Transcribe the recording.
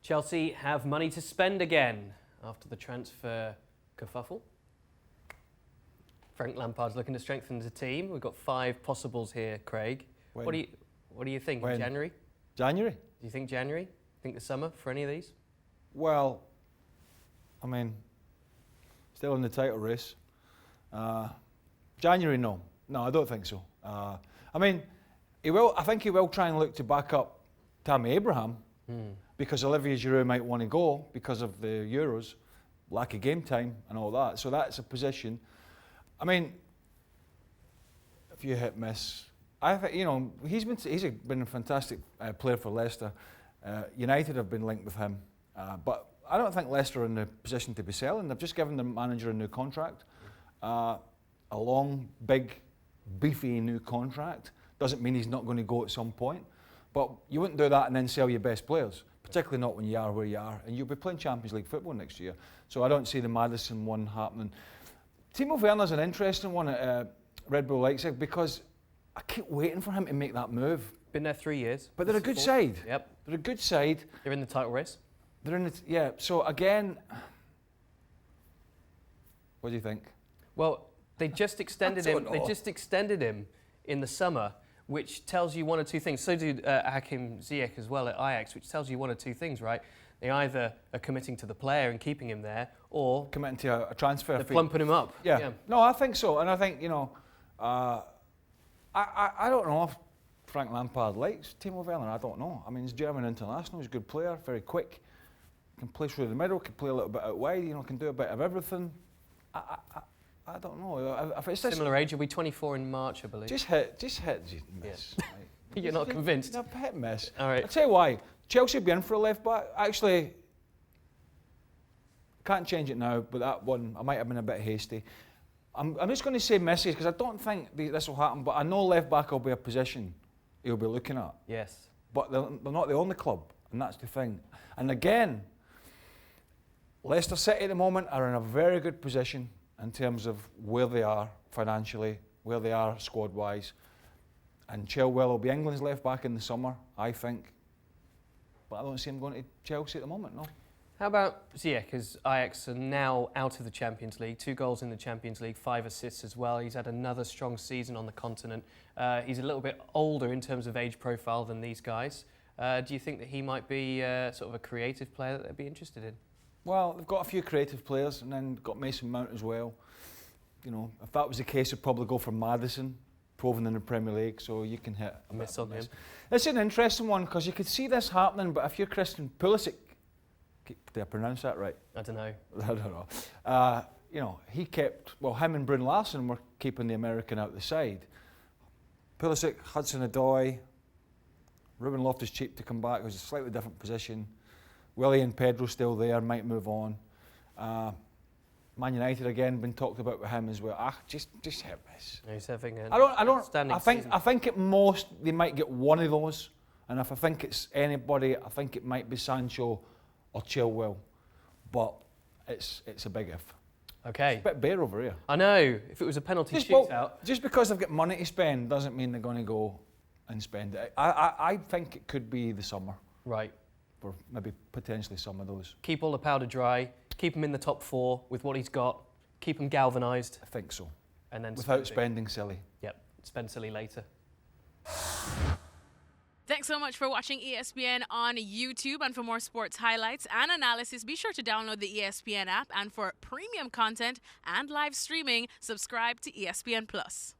Chelsea have money to spend again after the transfer kerfuffle. Frank Lampard's looking to strengthen the team. We've got 5 possibles here, Craig. What do you think? When? January? January? Do you think January? Think the summer for any of these? Well, I mean, still in the title race. January, no. No, I don't think so. I mean, I think he will try and look to back up Tammy Abraham because Olivier Giroud might want to go because of the Euros, lack of game time and all that. So that's a position. I mean, if you hit miss, I think, you know, he's been a fantastic player for Leicester. United have been linked with him, but I don't think Leicester are in the position to be selling. They've just given the manager a new contract, a long, big, beefy new contract. Doesn't mean he's not going to go at some point, but you wouldn't do that and then sell your best players, particularly not when you are where you are, and you'll be playing Champions League football next year. So I don't see the Maddison one happening. Timo Werner's an interesting one at Red Bull Leipzig because I keep waiting for him to make that move. Been there 3 years. But they're a good side. Yep. They're a good side. They're in the title race. They're in the yeah. So again, what do you think? Well, they just extended him. They just extended him in the summer, which tells you one or two things. So did Hakim Ziyech as well at Ajax, which tells you one or two things, right? They either are committing to the player and keeping him there, or committing to a transfer they're fee. plumping him up. Yeah. No, I think so, and I think, you know, I don't know if Frank Lampard likes Timo Werner. I don't know. I mean, he's German international. He's a good player, very quick. Can play through the middle. Can play a little bit out wide. You know, can do a bit of everything. I don't know. If it's similar age, he'll be 24 in March, I believe. Just hit, miss. Yeah. Right? You're not convinced? No, hit, miss. All right. I'll tell you why. Chelsea will be in for a left back. Actually, can't change it now, but that one, I might have been a bit hasty. I'm just going to say misses because I don't think this will happen, but I know left back will be a position he'll be looking at. Yes. But they're not the only club, and that's the thing. And again, Leicester City at the moment are in a very good position in terms of where they are financially, where they are squad-wise. And Chilwell will be England's left back in the summer, I think. But I don't see him going to Chelsea at the moment, no. How about Ziyech, as Ajax are now out of the Champions League, 2 goals in the Champions League, 5 assists as well. He's had another strong season on the continent. He's a little bit older in terms of age profile than these guys. Do you think that he might be sort of a creative player that they'd be interested in? Well, they've got a few creative players, and then got Mason Mount as well. You know, if that was the case, they'd probably go for Maddison, proven in the Premier League, so you can hit a miss on him. It's an interesting one because you could see this happening, but if you're Christian Pulisic, did I pronounce that right? I don't know. I don't know. You know, he kept, well, him and Brun Larsen were keeping the American out the side. Pulisic, Hudson-Odoi, Ruben Loftus-Cheek to come back, it was a slightly different position. Willie and Pedro still there, might move on. Man United again been talked about with him as well. Just hit miss. He's having an I think at most they might get one of those, and if I think it's anybody, I think it might be Sancho or Chilwell, but it's a big if. Okay. It's a bit bare over here. I know. If it was a penalty shootout, just because they've got money to spend doesn't mean they're going to go and spend it. I think it could be the summer. Right. For maybe potentially some of those. Keep all the powder dry. Keep him in the top 4 with what he's got. Keep him galvanised. I think so. And then without spending silly. Yep. Spend silly later. Thanks so much for watching ESPN on YouTube. And for more sports highlights and analysis, be sure to download the ESPN app. And for premium content and live streaming, subscribe to ESPN Plus.